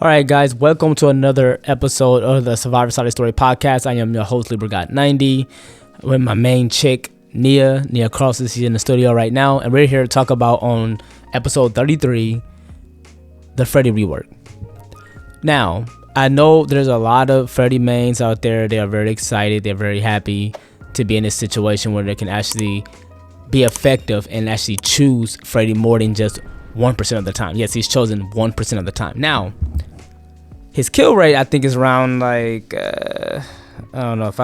All right, guys, welcome to another episode of the Survivor Side Story podcast. I am your host, LibraGod90, with my main chick, Nia Crosses. She's in the studio right now, and we're here to talk about on episode 33, the Freddy rework. Now, I know there's a lot of Freddy mains out there. They are very excited. They're very happy to be in this situation where they can actually be effective and actually choose Freddy more than just 1% of the time. Yes, he's chosen 1% of the time. Now, his kill rate, I think, is around like I don't know if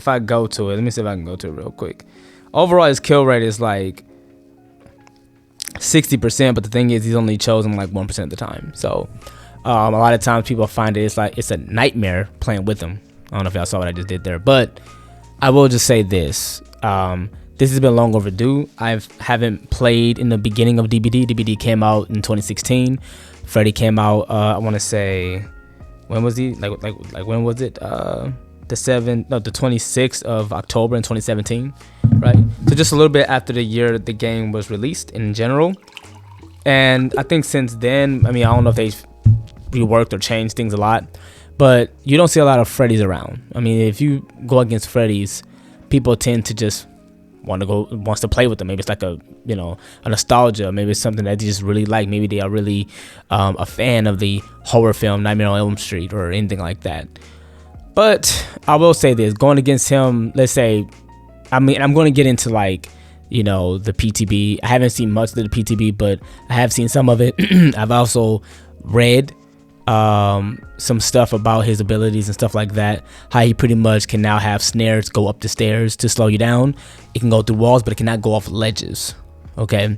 I go to it. Let me see if I can go to it real quick. Overall, his kill rate is like 60%, but the thing is, he's only chosen like 1% of the time. So a lot of times people find it's a nightmare playing with him. I don't know if y'all saw what I just did there, but I will just say this. This has been long overdue. I haven't played in the beginning of DBD. DBD came out in 2016. Freddy came out, I want to say, when was he? Like when was it? The 26th of October in 2017, right? So just a little bit after the year the game was released in general. And I think since then, I mean, I don't know if they've reworked or changed things a lot, but you don't see a lot of Freddys around. I mean, if you go against Freddys, people tend to just wants to play with them. Maybe it's like a nostalgia. Maybe it's something that they just really like. Maybe they are really a fan of the horror film Nightmare on Elm Street or anything like that. But I will say this, going against him, let's say, I mean, I'm going to get into like, the PTB. I haven't seen much of the PTB, but I have seen some of it. I've also read some stuff about his abilities and stuff like that, how he pretty much can now have snares go up the stairs to slow you down. It can go through walls, but it cannot go off ledges. Okay.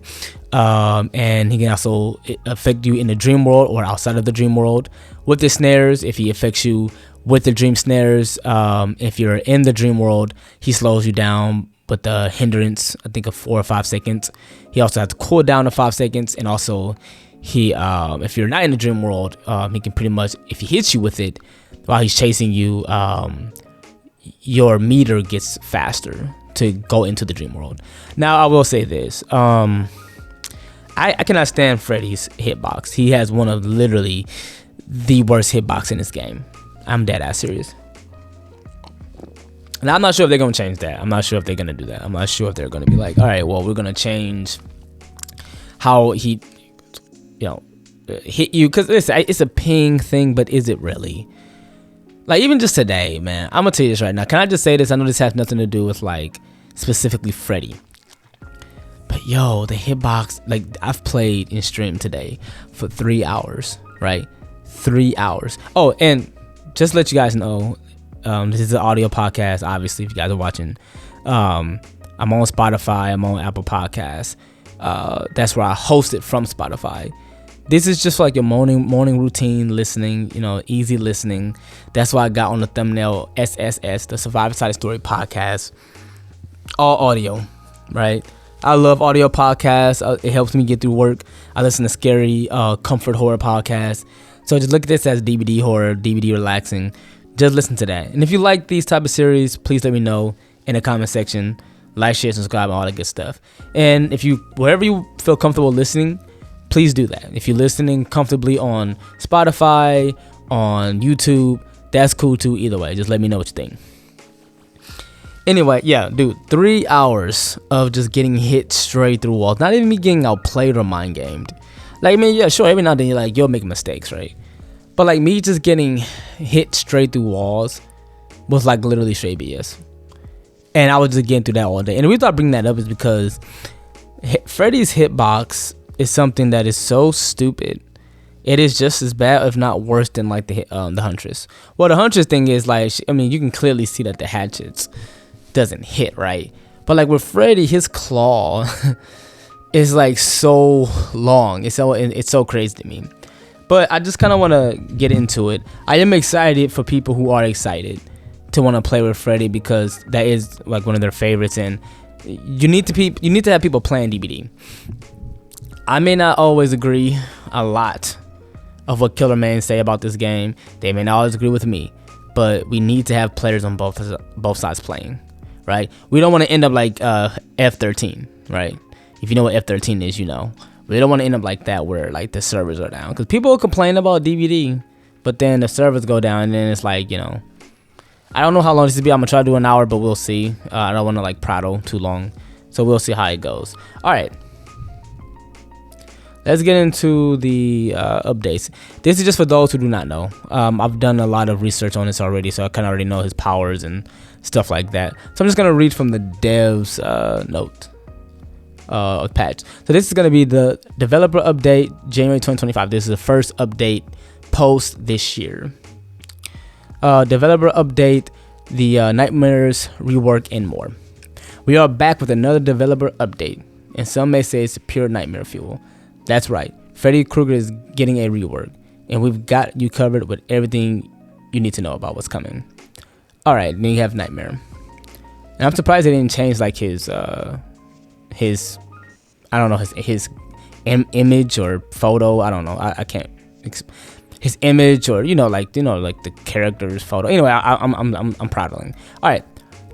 And he can also affect you in the dream world or outside of the dream world with the snares. If he affects you with the dream snares, if you're in the dream world, he slows you down with the hindrance, I think, of 4 or 5 seconds. He also has to cool down to 5 seconds, and also he if you're not in the dream world, he can pretty much, if he hits you with it while he's chasing you, your meter gets faster to go into the dream world. Now, I will say this, I cannot stand Freddy's hitbox. He has one of literally the worst hitbox in this game. I'm dead ass serious. Now, I'm not sure if they're gonna change that. I'm not sure if they're gonna do that. I'm not sure if they're gonna be like, all right, well, we're gonna change how he hit you, because it's a ping thing, but is it really? Like, even just today, man, I'm gonna tell you this right now. Can I just say this? I know this has nothing to do with like specifically Freddy, but the hitbox, like, I've played in stream today for 3 hours, right? 3 hours. Oh, and just to let you guys know, this is an audio podcast, obviously, if you guys are watching. I'm on Spotify, I'm on Apple Podcasts. That's where I host it from, Spotify. This is just like your morning routine listening, easy listening. That's why I got on the thumbnail SSS, the Survivor Side Story podcast, all audio, right? I love audio podcasts. It helps me get through work. I listen to scary, comfort horror podcasts. So just look at this as DVD horror, DVD relaxing. Just listen to that. And if you like these type of series, please let me know in the comment section. Like, share, subscribe, and all that good stuff. And if wherever you feel comfortable listening, please do that. If you're listening comfortably on Spotify, on YouTube, that's cool too. Either way, just let me know what you think. Anyway, yeah, dude, 3 hours of just getting hit straight through walls. Not even me getting outplayed or mind gamed. Like, I mean, yeah, sure, every now and then you'll make mistakes, right? But like, me just getting hit straight through walls was like literally straight BS. And I was just getting through that all day. And the reason I bring that up is because Freddy's hitbox is something that is so stupid. It is just as bad, if not worse, than like the Huntress. Well, the Huntress thing is like, I mean, you can clearly see that the hatchets doesn't hit, right? But like with Freddy, his claw is like so long. It's so crazy to me. But I just kind of want to get into it. I am excited for people who are excited to want to play with Freddy, because that is like one of their favorites, and you need to have people playing DBD. I may not always agree a lot of what Killer Mains say about this game. They may not always agree with me, but we need to have players on both sides playing, right? We don't want to end up like F13, right? If you know what F13 is, We don't want to end up like that where like the servers are down, because people complain about DVD but then the servers go down, and then it's like, I don't know how long this will be. I'm gonna try to do an hour, but we'll see. I don't want to like prattle too long, so we'll see how it goes. All right, let's get into the updates. This is just for those who do not know. I've done a lot of research on this already, so I kind of already know his powers and stuff like that. So I'm just gonna read from the dev's note patch. So this is gonna be the developer update, January 2025. This is the first update post this year. Developer update, the nightmares, rework, and more. We are back with another developer update, and some may say it's pure nightmare fuel. That's right, Freddy Krueger is getting a rework, and we've got you covered with everything you need to know about what's coming. All right, then you have Nightmare, and I'm surprised they didn't change like his I don't know, his image or photo. I don't know. I can't. His image or like the character's photo. Anyway, I'm prattling. All right.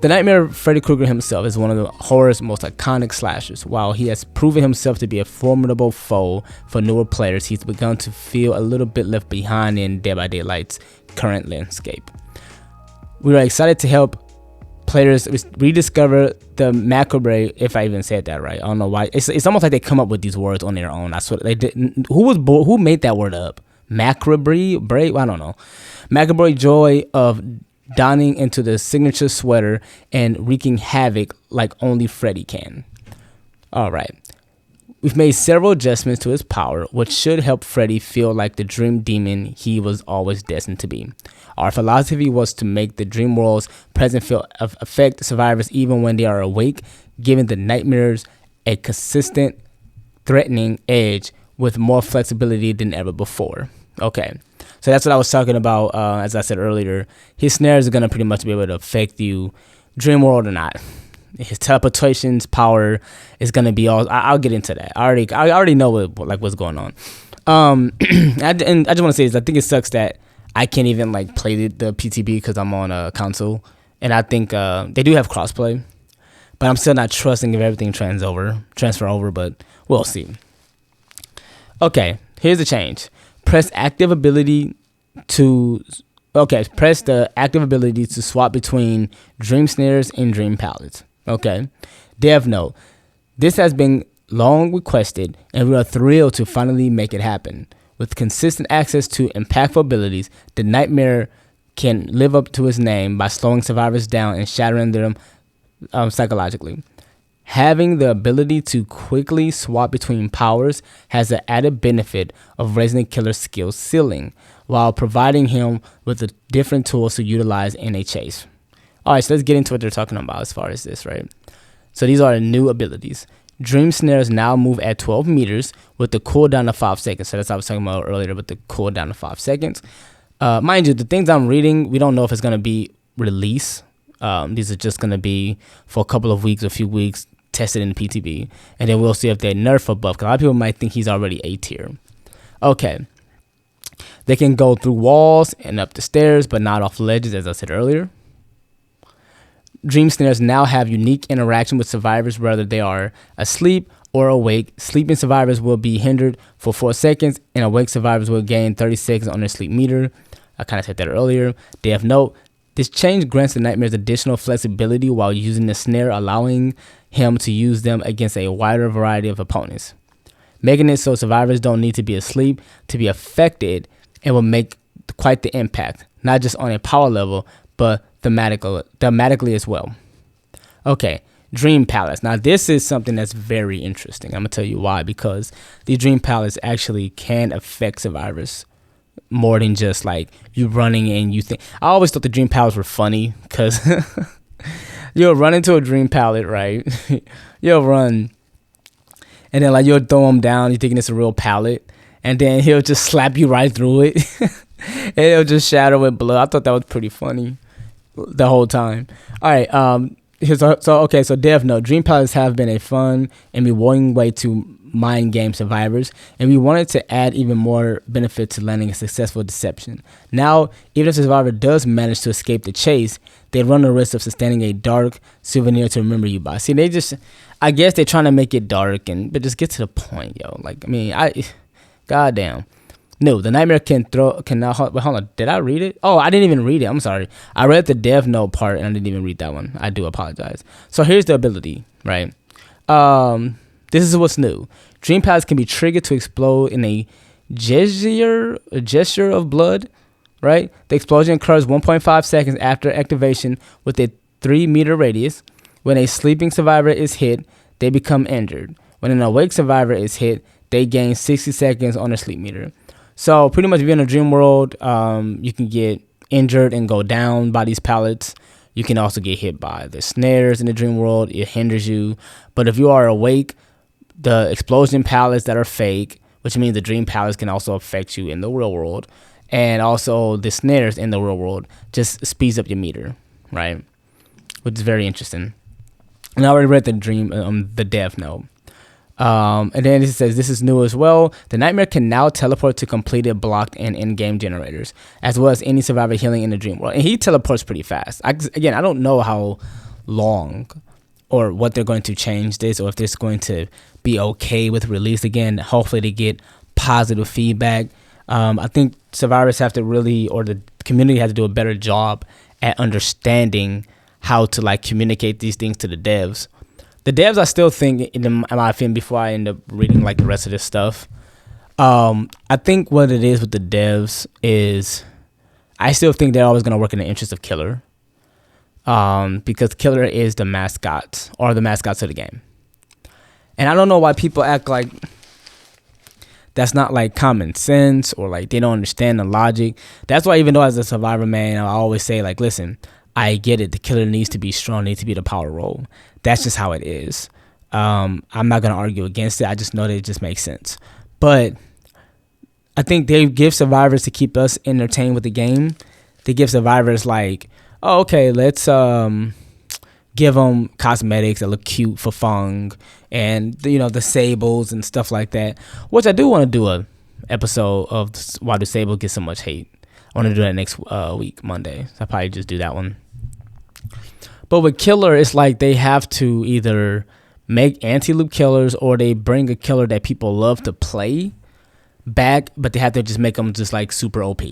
The Nightmare Freddy Krueger himself is one of the horror's most iconic slashers. While he has proven himself to be a formidable foe for newer players, he's begun to feel a little bit left behind in Dead by Daylight's current landscape. We are excited to help players rediscover the macabre, if I even said that right. I don't know why. It's almost like they come up with these words on their own. I swear they didn't. Who made that word up? Macabre, brave. I don't know. Macabre joy of donning into the signature sweater and wreaking havoc like only Freddy can. All right. We've made several adjustments to his power, which should help Freddy feel like the dream demon he was always destined to be. Our philosophy was to make the dream world's present feel affect survivors even when they are awake, giving the nightmares a consistent, threatening edge with more flexibility than ever before. Okay, so that's what I was talking about. As I said earlier, his snares are gonna pretty much be able to affect you, dream world or not. His teleportation's power is gonna be all. I'll get into that. I already know what's going on. And I just want to say this. I think it sucks that I can't even like play the PTB because I'm on a console, and I think they do have crossplay, but I'm still not trusting if everything transfer over. But we'll see. Okay, here's the change. Press the active ability to swap between dream snares and dream palettes. Okay. Dev note. This has been long requested, and we are thrilled to finally make it happen. With consistent access to impactful abilities, the Nightmare can live up to his name by slowing survivors down and shattering them psychologically. Having the ability to quickly swap between powers has the added benefit of raising the killer's skill ceiling, while providing him with the different tools to utilize in a chase. Alright, so let's get into what they're talking about as far as this, right? So these are the new abilities. Dream snares now move at 12 meters with the cooldown of 5 seconds. So that's what I was talking about earlier with the cooldown of 5 seconds. Mind you, the things I'm reading, we don't know if it's going to be release. These are just going to be for a couple of weeks, a few weeks, tested in the PTB. And then we'll see if they nerf or buff, because a lot of people might think he's already A tier. Okay. They can go through walls and up the stairs, but not off ledges, as I said earlier. Dream snares now have unique interaction with survivors, whether they are asleep or awake. Sleeping survivors will be hindered for 4 seconds, and awake survivors will gain 30 seconds on their sleep meter. I kind of said that earlier. Dev note. This change grants the Nightmares additional flexibility while using the snare, allowing him to use them against a wider variety of opponents, making it so survivors don't need to be asleep to be affected, and will make quite the impact, not just on a power level, but thematically as well. Okay, Dream Palace. Now this is something that's very interesting. I'm going to tell you why, because the Dream Palace actually can affect survivors more than just like you running and you think. I always thought the Dream Palace were funny because you'll run into a Dream Pallet, right? You'll run and then like you'll throw him down. You're thinking it's a real pallet, and then he'll just slap you right through it and he'll just shatter with blood. I thought that was pretty funny the whole time. All right. So Dev note, Dream Palaces have been a fun and rewarding way to mind game survivors, and we wanted to add even more benefit to landing a successful deception. Now, even if the survivor does manage to escape the chase, they run the risk of sustaining a dark souvenir to remember you by. See, I guess they're trying to make it dark, but just get to the point, yo. Like, I mean, goddamn. No, the nightmare can now. Hold on. Did I read it? Oh, I didn't even read it. I'm sorry. I read the dev note part and I didn't even read that one. I do apologize. So here's the ability, right? This is what's new. Dream Palace can be triggered to explode in a gesture of blood, right? The explosion occurs 1.5 seconds after activation with a 3-meter radius. When a sleeping survivor is hit, they become injured. When an awake survivor is hit, they gain 60 seconds on their sleep meter. So pretty much if you're in a dream world, you can get injured and go down by these pallets. You can also get hit by the snares in the dream world. It hinders you. But if you are awake, the explosion pallets that are fake, which means the dream pallets can also affect you in the real world. And also the snares in the real world just speeds up your meter, right? Which is very interesting. And I already read the dev note. And then it says this is new as well. The nightmare can now teleport to completed, blocked, and in-game generators, as well as any survivor healing in the dream world. And he teleports pretty fast. I don't know how long or what they're going to change this, or if this is going to be okay with release again. Hopefully they get positive feedback. I think survivors have to really, or the community has to do a better job at understanding how to like communicate these things to the devs. The devs, I still think, in my opinion, before I end up reading like the rest of this stuff, I think what it is with the devs is I still think they're always going to work in the interest of Killer, because Killer is the mascot or the mascots of the game. And I don't know why people act like that's not like common sense, or like they don't understand the logic. That's why even though as a survivor, man, I always say like, listen, I get it. The killer needs to be strong, needs to be the power role. That's just how it is. I'm not going to argue against it. I just know that it just makes sense. But I think they give survivors to keep us entertained with the game. They give survivors like, oh, okay, let's give them cosmetics that look cute for fun, and the sables and stuff like that. Which I do want to do a episode of why the sable gets so much hate. I want to do that next week, Monday. So I'll probably just do that one. But with Killer, it's like they have to either make anti-loop killers, or they bring a killer that people love to play back, but they have to just make them just like super OP.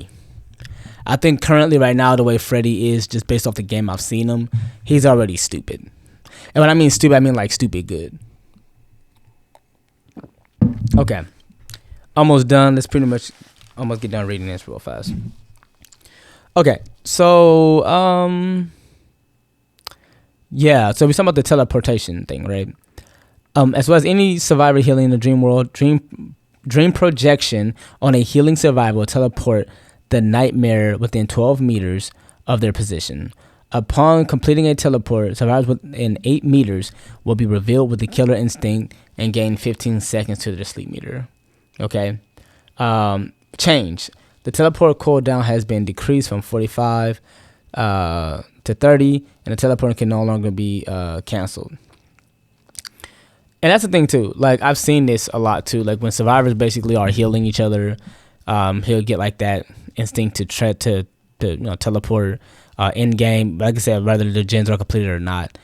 I think currently right now, the way Freddy is, just based off the game I've seen him, he's already stupid. And when I mean stupid, I mean like stupid good. Okay. Almost done. Let's pretty much almost get done reading this real fast. Okay. So, yeah. So we're talking about the teleportation thing, right? As well as any survivor healing in the dream world, dream projection on a healing survivor will teleport the nightmare within 12 meters of their position. Upon completing a teleport, survivors within 8 meters will be revealed with the killer instinct and gain 15 seconds to their sleep meter. Okay. Change. The teleport cooldown has been decreased from 45 to 30, and the teleport can no longer be canceled. And that's the thing too. Like I've seen this a lot too. Like when survivors basically are healing each other, he'll get like that instinct to try to teleport in game. Like I said, whether the gens are completed or not.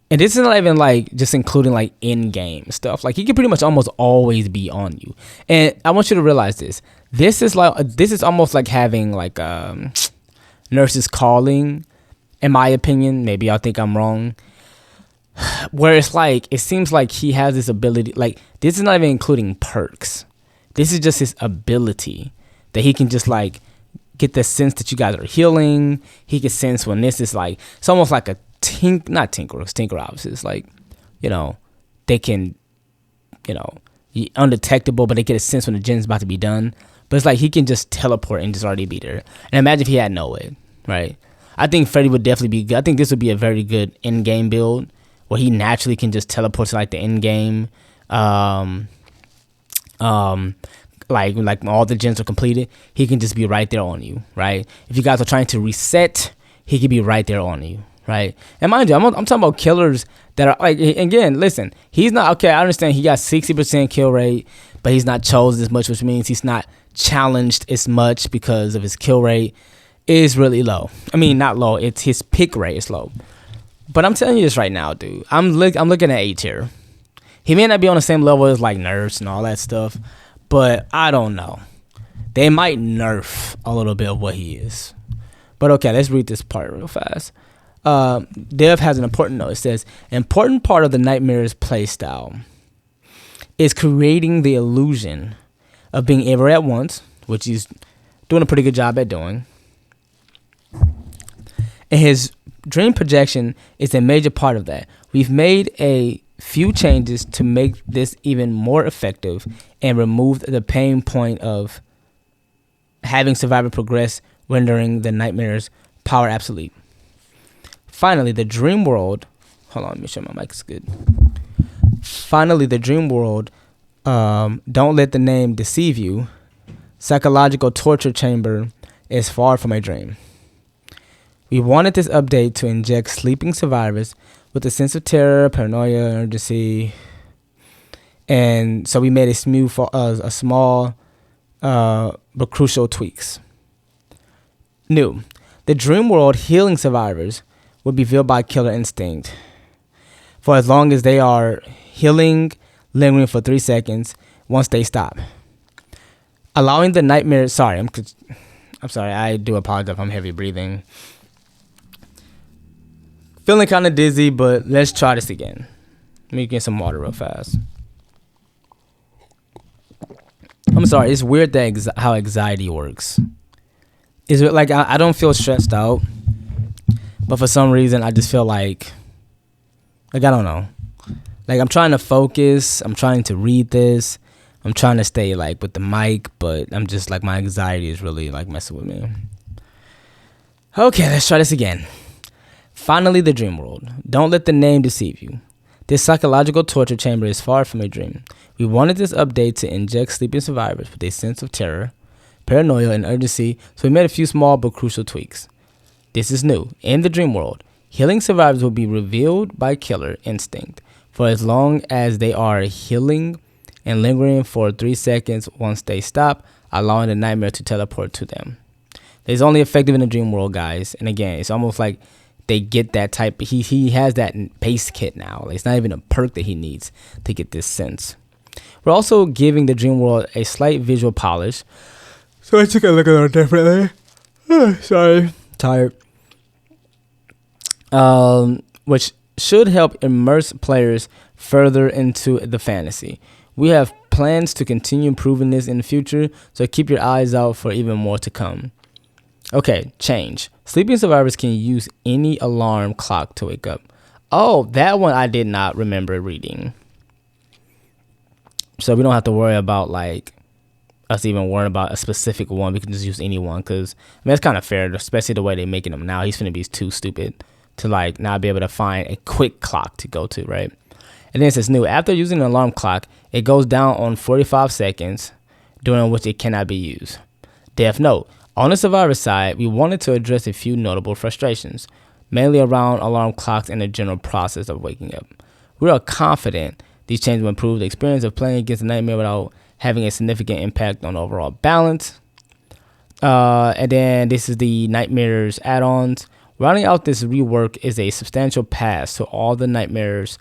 And this is not even like just including like in game stuff. Like he can pretty much almost always be on you. And I want you to realize this. This is almost like having like nurses calling, in my opinion. Maybe y'all think I'm wrong. Where it's like, it seems like he has this ability, like this is not even including perks. This is just his ability that he can just like get the sense that you guys are healing. He can sense when this is like, it's almost like a not Tinker, because Tinker obviously is like, they can, undetectable, but they get a sense when the gen's about to be done. But it's like he can just teleport and just already be there. And imagine if he had no way, right? I think Freddy would definitely be good. I think this would be a very good in-game build where he naturally can just teleport to like the in-game, like all the gens are completed, he can just be right there on you, right? If you guys are trying to reset, he can be right there on you, right? And mind you, I'm talking about killers that are like, again, listen, he's not, okay, I understand he got 60% kill rate, but he's not chosen as much, which means he's not challenged as much because of his kill rate is really low. I mean, not low, it's his pick rate is low. But I'm telling you this right now, dude. I'm looking at A tier. He may not be on the same level as like Nerfs and all that stuff, but I don't know. They might nerf a little bit of what he is. But okay, let's read this part real fast. Dev has an important note. It says, important part of the Nightmare's playstyle is creating the illusion of being everywhere at once, which he's doing a pretty good job at doing. And his dream projection is a major part of that. We've made a few changes to make this even more effective and remove the pain point of having survivor progress, rendering the Nightmare's power obsolete. Finally, the dream world. Hold on, let me sure my mic is good. Finally, the dream world. Don't let the name deceive you. Psychological torture chamber is far from a dream. We wanted this update to inject sleeping survivors with a sense of terror, paranoia, urgency, and so we made a small but crucial tweaks. New. The dream world healing survivors will be filled by killer instinct for as long as they are healing, lingering for 3 seconds once they stop. Allowing the nightmare... I'm sorry, I do apologize if I'm heavy breathing. Feeling kind of dizzy, but let's try this again. Let me get some water real fast. I'm sorry, it's weird that how anxiety works. Is it like I don't feel stressed out, but for some reason I just feel like I don't know. Like I'm trying to focus, I'm trying to read this, I'm trying to stay like with the mic, but I'm just like my anxiety is really like messing with me. Okay, let's try this again. Finally, the dream world. Don't let the name deceive you. This psychological torture chamber is far from a dream. We wanted this update to inject sleeping survivors with a sense of terror, paranoia, and urgency, so we made a few small but crucial tweaks. This is new. In the dream world, healing survivors will be revealed by killer instinct for as long as they are healing and lingering for 3 seconds once they stop, allowing the nightmare to teleport to them. It's only effective in the dream world, guys. And again, it's almost like they get that type. He has that base kit now. Like, it's not even a perk that he needs to get this sense. We're also giving the dream world a slight visual polish. So I took a look at it differently. Sorry, tired. Which should help immerse players further into the fantasy. We have plans to continue improving this in the future, so keep your eyes out for even more to come. Okay, change. Sleeping survivors can use any alarm clock to wake up. Oh, that one I did not remember reading. So we don't have to worry about like us even worrying about a specific one. We can just use any one, because I mean, that's kind of fair, especially the way they're making them now. He's finna be too stupid to like not be able to find a quick clock to go to, right? And then it says new. After using an alarm clock, it goes down on 45 seconds, during which it cannot be used. Death note. On the survivor side, we wanted to address a few notable frustrations, mainly around alarm clocks and the general process of waking up. We are confident these changes will improve the experience of playing against a nightmare without having a significant impact on overall balance. And then this is the Nightmares add-ons. Rounding out this rework is a substantial pass to all the Nightmares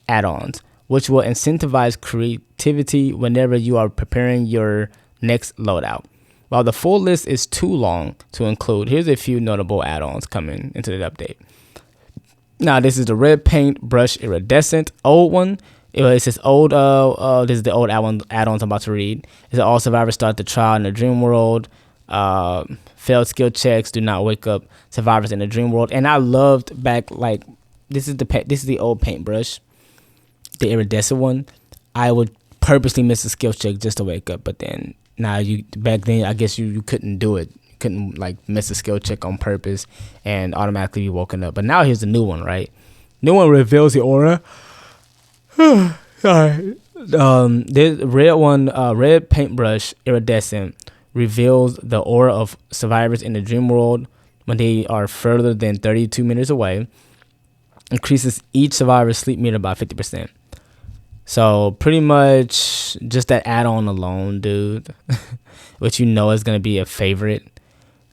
add-ons, which will incentivize creativity whenever you are preparing your next loadout. While the full list is too long to include, here's a few notable add-ons coming into the update. Now, this is the red paint brush iridescent, old one. It says old, this is the old add-ons I'm about to read. It's all survivors start the trial in the dream world. Failed skill checks do not wake up survivors in the dream world. And I loved back, like, this is the old paintbrush, the iridescent one. I would purposely miss a skill check just to wake up, but then now back then I guess you couldn't do it. You couldn't like miss a skill check on purpose and automatically be woken up. But now here's the new one, right? New one reveals the aura. Sorry. The red one, red paintbrush iridescent, reveals the aura of survivors in the dream world when they are further than 32 meters away. Increases each survivor's sleep meter by 50%. So pretty much just that add-on alone, dude, which you know is going to be a favorite.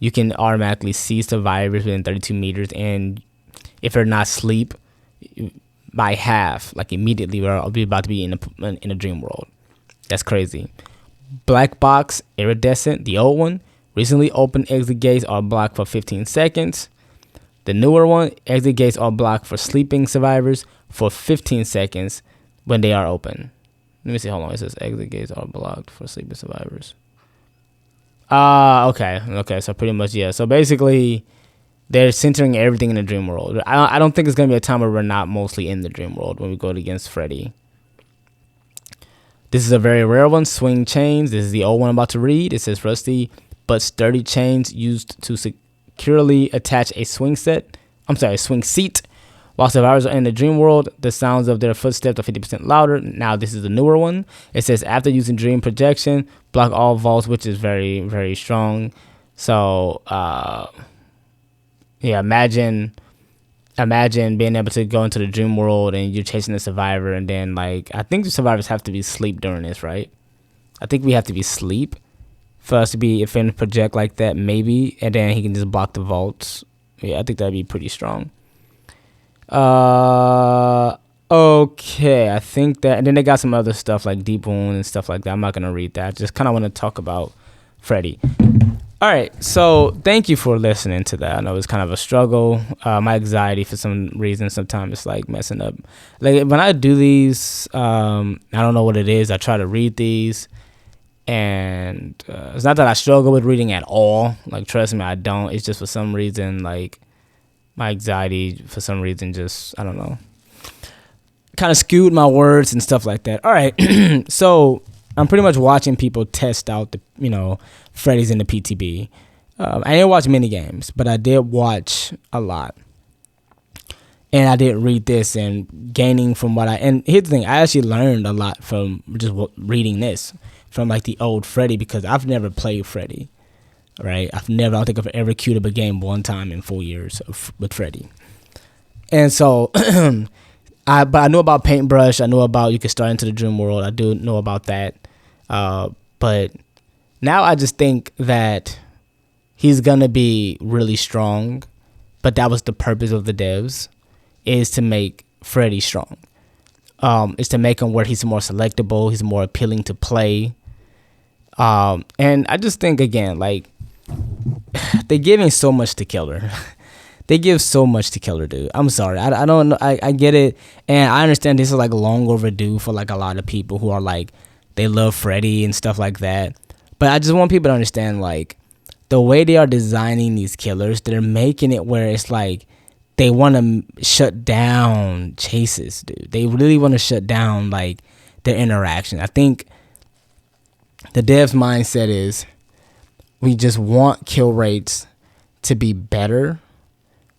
You can automatically see survivors within 32 meters, and if they're not asleep, by half, like immediately, we'll be about to be in a dream world. That's crazy. Black box iridescent, the old one. Recently opened exit gates are blocked for 15 seconds. The newer one, exit gates are blocked for sleeping survivors for 15 seconds when they are open. Let me see how long it says exit gates are blocked for sleeping survivors. Okay. So pretty much, yeah. So basically, they're centering everything in the dream world. I don't think it's going to be a time where we're not mostly in the dream world when we go against Freddy. This is a very rare one, swing chains. This is the old one I'm about to read. It says rusty but sturdy chains used to securely attach a swing seat. While survivors are in the dream world, the sounds of their footsteps are 50% louder. Now this is the newer one. It says after using dream projection, block all vaults, which is very, very strong. So, yeah, imagine being able to go into the dream world and you're chasing the survivor, and then like I think the survivors have to be asleep during this, right? I think we have to be asleep for us to be if in project like that, maybe, and then he can just block the vaults. Yeah, I think that'd be pretty strong. Okay, I think that, and then they got some other stuff like deep wound and stuff like that. I'm not gonna read that. I just kind of want to talk about Freddy. All right, so thank you for listening to that. I know it's kind of a struggle. My anxiety for some reason sometimes it's like messing up. Like when I do these, I don't know what it is. I try to read these, and it's not that I struggle with reading at all. Like trust me, I don't. It's just for some reason like my anxiety for some reason just, I don't know, kind of skewed my words and stuff like that. All right, so I'm pretty much watching people test out the, Freddy's in the PTB. I didn't watch many games, but I did watch a lot. And I did read this and gaining from and here's the thing, I actually learned a lot from just reading this, from like the old Freddy, because I've never played Freddy, right? I don't think I've ever queued up a game one time in 4 years with Freddy. And so, but I knew about Paintbrush. I knew about you can start into the dream world. I do know about that. But now I just think that he's going to be really strong. But that was the purpose of the devs, is to make Freddy strong. Is to make him where he's more selectable. He's more appealing to play. And I just think, again, like, they're giving so much to Killer. They give so much to Killer, dude. I'm sorry. I don't know. I get it. And I understand this is like long overdue for like a lot of people who are like, they love Freddy and stuff like that. But I just want people to understand, like, the way they are designing these killers, they're making it where it's like they want to shut down chases, dude. They really want to shut down like their interaction. I think the dev's mindset is we just want kill rates to be better,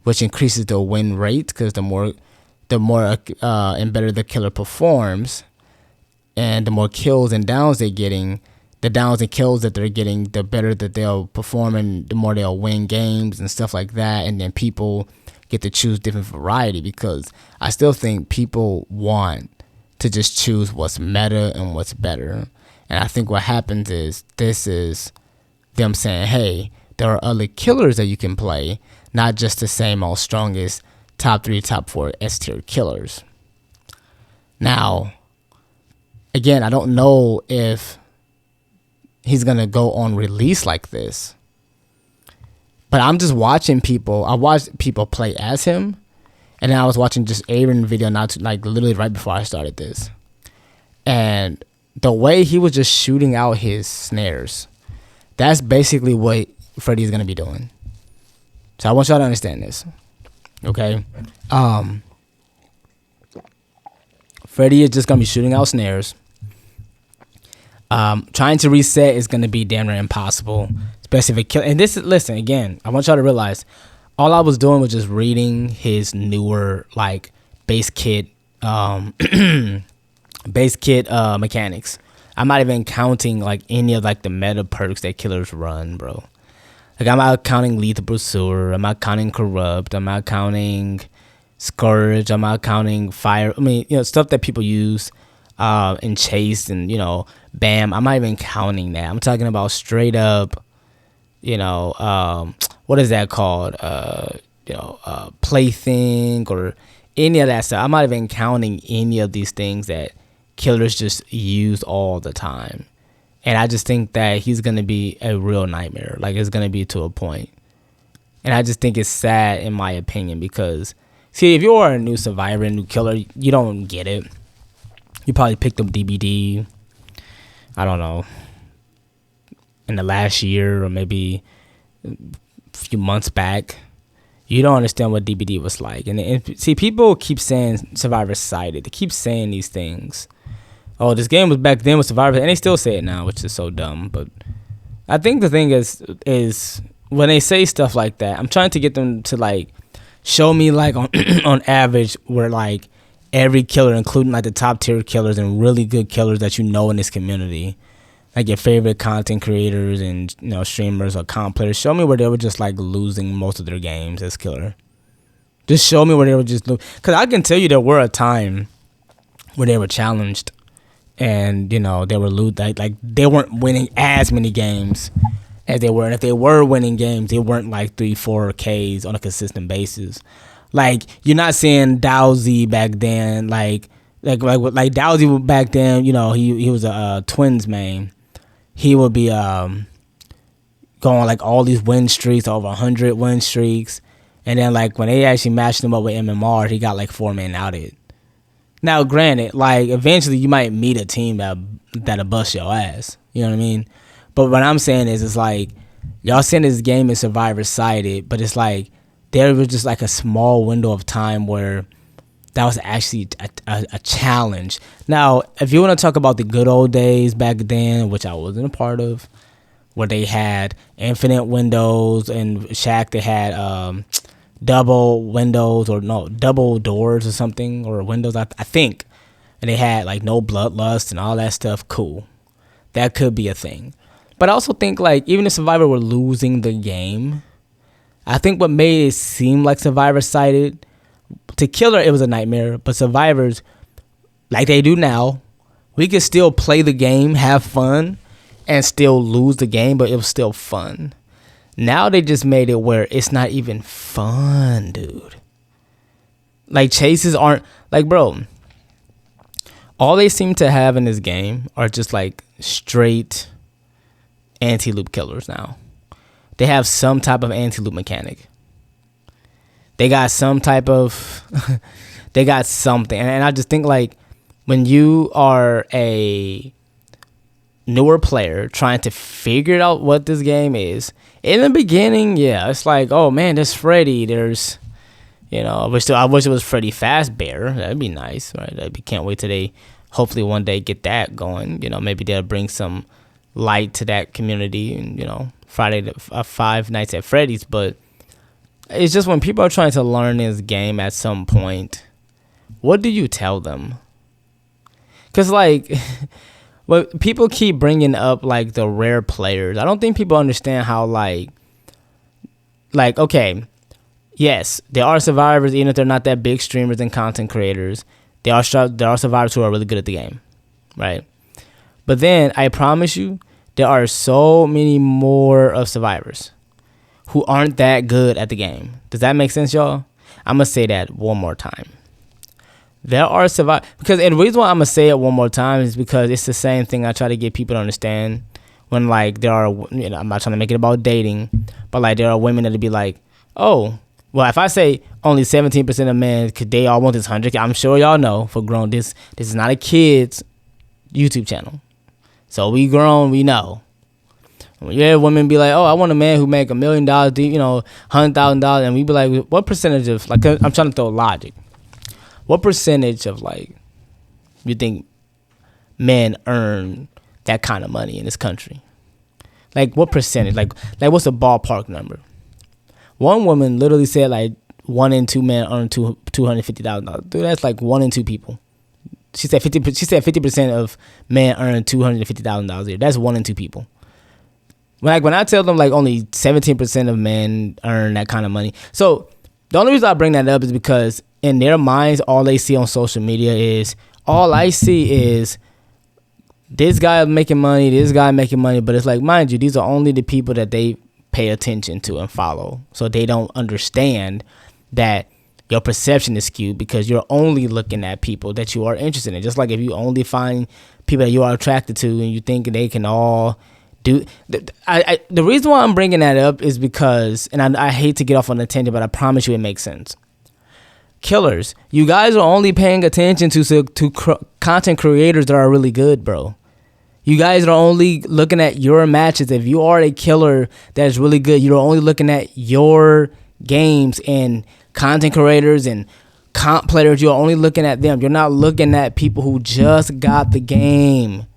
which increases the win rate, because the more and better the killer performs, and the more kills and downs they're getting, the downs and kills that they're getting, the better that they'll perform, and the more they'll win games and stuff like that. And then people get to choose different variety, because I still think people want to just choose what's meta and what's better. And I think what happens is this is them saying, hey, there are other killers that you can play, not just the same old strongest top 3, top 4 S tier killers. Now, again, I don't know if he's going to go on release like this, but I'm just watching people. I watched people play as him, and then I was watching just Aaron video literally right before I started this. And the way he was just shooting out his snares, that's basically what Freddy's going to be doing. So I want y'all to understand this, okay? Freddy is just going to be shooting out snares. Trying to reset is going to be damn near impossible, especially if it kill. And listen, again, I want y'all to realize all I was doing was just reading his newer, like, base kit mechanics. I'm not even counting, like, any of, like, the meta perks that killers run, bro. Like, I'm not counting Lethal Pursuer. I'm not counting Corrupt. I'm not counting Scourge. I'm not counting Fire. I mean, stuff that people use in Chase and, Bam. I'm not even counting that. I'm talking about straight up, what is that called? Plaything or any of that stuff. I'm not even counting any of these things that killers just use all the time. And I just think that he's going to be a real nightmare. Like, it's going to be to a point. And I just think it's sad, in my opinion, because, see, if you are a new survivor, a new killer, you don't get it. You probably picked up DBD, I don't know, in the last year or maybe a few months back. You don't understand what DBD was like. And see, people keep saying Survivor Sided. They keep saying these things. Oh, this game was back then with Survivor, and they still say it now, which is so dumb. But I think the thing is when they say stuff like that, I'm trying to get them to like show me like on average where like every killer, including like the top tier killers and really good killers that you know in this community, like your favorite content creators and streamers or comp players, show me where they were just like losing most of their games as killer. Just show me where they were just losing, because I can tell you there were a time where they were challenged and they were like they weren't winning as many games as they were, and if they were winning games, they weren't like 3-4 Ks on a consistent basis. Like, you're not seeing Dowsy back then, like Dowsy back then. He was a Twins main. He would be going like all these win streaks, over 100 win streaks, and then like when they actually matched him up with MMR, he got like 4-man outed. Now, granted, like eventually you might meet a team that'll bust your ass. You know what I mean? But what I'm saying is, it's like, y'all saying this game is Survivor Sided, but it's like there was just like a small window of time where that was actually a challenge. Now, if you want to talk about the good old days back then, which I wasn't a part of, where they had infinite windows, and Shaq, they had double windows, or no, double doors or something, or windows, I think. And they had like no bloodlust and all that stuff. Cool. That could be a thing. But I also think, like, even if Survivor were losing the game, I think what made it seem like Survivor Sided, to Killer, it was a nightmare. But Survivors, like they do now, we could still play the game, have fun, and still lose the game, but it was still fun. Now they just made it where it's not even fun, dude. Like, chases aren't, like, bro, all they seem to have in this game are just, like, straight anti-loop killers now. They have some type of anti-loop mechanic. They got some type of they got something. And I just think, like, when you are a newer player trying to figure out what this game is, in the beginning, yeah, it's like, oh man, there's Freddy, there's I wish it was Freddy Fazbear. That'd be nice, right? Can't wait till they hopefully one day get that going. Maybe they'll bring some light to that community, and Friday 5 Nights at Freddy's. But it's just, when people are trying to learn this game at some point, what do you tell them? Because, like, well, people keep bringing up like the rare players. I don't think people understand how like okay, yes, there are survivors, even if they're not that big streamers and content creators. There are survivors who are really good at the game, right? But then I promise you, there are so many more of survivors who aren't that good at the game. Does that make sense, y'all? I'm going to say that one more time. There are survivors, because, and the reason why I'm going to say it one more time is because it's the same thing I try to get people to understand when, like, there are, I'm not trying to make it about dating, but, like, there are women that'll be like, oh, well, if I say only 17% of men, could they all want this 100K, I'm sure y'all know, for grown, this is not a kid's YouTube channel. So we grown, we know. When you hear women be like, oh, I want a man who make $1 million, $100,000, and we be like, what percentage of, like, I'm trying to throw logic. What percentage of, like, you think men earn that kind of money in this country? Like, what percentage? Like what's the ballpark number? One woman literally said, like, 1 in 2 men earn $250,000. Dude, that's like 1 in 2 people. She said 50% of men earn $250,000 a year. That's 1 in 2 people. When I tell them, like, only 17% of men earn that kind of money. So the only reason I bring that up is because in their minds, all they see on social media is, all I see is this guy making money, this guy making money. But it's like, mind you, these are only the people that they pay attention to and follow. So they don't understand that your perception is skewed because you're only looking at people that you are interested in. Just like if you only find people that you are attracted to, and you think they can all do. The reason why I'm bringing that up is because, and I hate to get off on a tangent, but I promise you it makes sense. Killers, you guys are only paying attention to content creators that are really good, bro. You guys are only looking at your matches. If you are a killer that is really good, you're only looking at your games, and content creators and comp players, you're only looking at them. You're not looking at people who just got the game.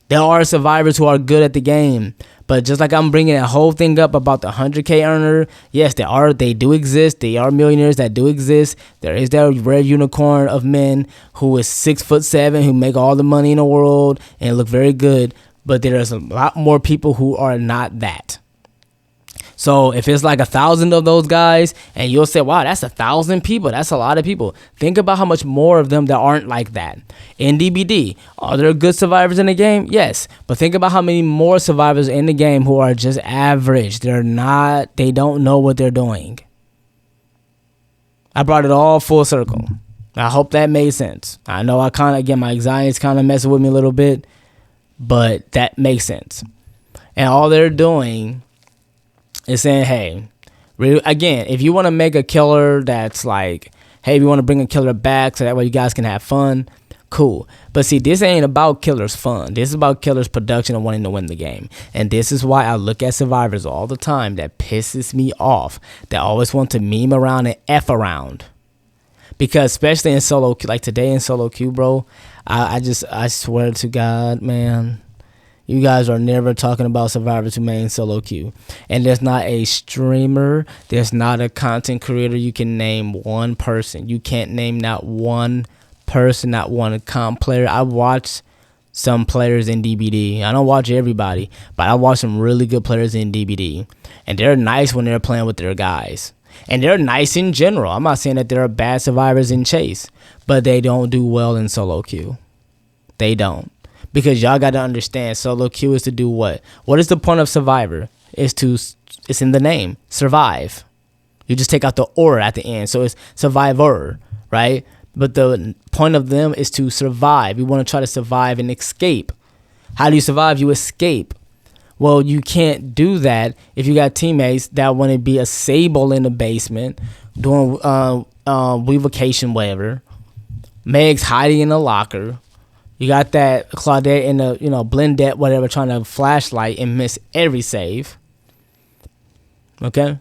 There are survivors who are good at the game, but just like I'm bringing that whole thing up about the 100K earner, yes, they do exist. They are millionaires that do exist. There is that rare unicorn of men who is 6'7", who make all the money in the world and look very good, but there's a lot more people who are not that. So if it's like 1,000 of those guys, and you'll say, wow, that's 1,000 people. That's a lot of people. Think about how much more of them that aren't like that. In DBD, are there good survivors in the game? Yes. But think about how many more survivors in the game who are just average. They don't know what they're doing. I brought it all full circle. I hope that made sense. I know my anxiety's kind of messing with me a little bit, but that makes sense. And all they're doing is saying, hey, again, if you want to make a killer that's like, hey, we want to bring a killer back so that way you guys can have fun, cool. But see, this ain't about killers' fun. This is about killers' production and wanting to win the game. And this is why I look at survivors all the time that pisses me off. They always want to meme around and F around. Because especially in solo queue, like today in solo queue, bro, I swear to God, man, you guys are never talking about survivors who main solo queue. And there's not a streamer, there's not a content creator you can name one person. You can't name not one person, not one comp player. I watch some players in DBD. I don't watch everybody, but I watch some really good players in DBD. And they're nice when they're playing with their guys. And they're nice in general. I'm not saying that there are bad survivors in Chase, but they don't do well in solo queue. They don't. Because y'all got to understand, solo queue is to do what? What is the point of survivor? It's in the name, survive. You just take out the or at the end, so it's survivor, right? But the point of them is to survive. You want to try to survive and escape. How do you survive? You escape. Well, you can't do that if you got teammates that want to be a Sable in the basement, doing revocation, whatever. Meg's hiding in the locker. You got that Claudette in the, Blendette, whatever, trying to flashlight and miss every save. Okay?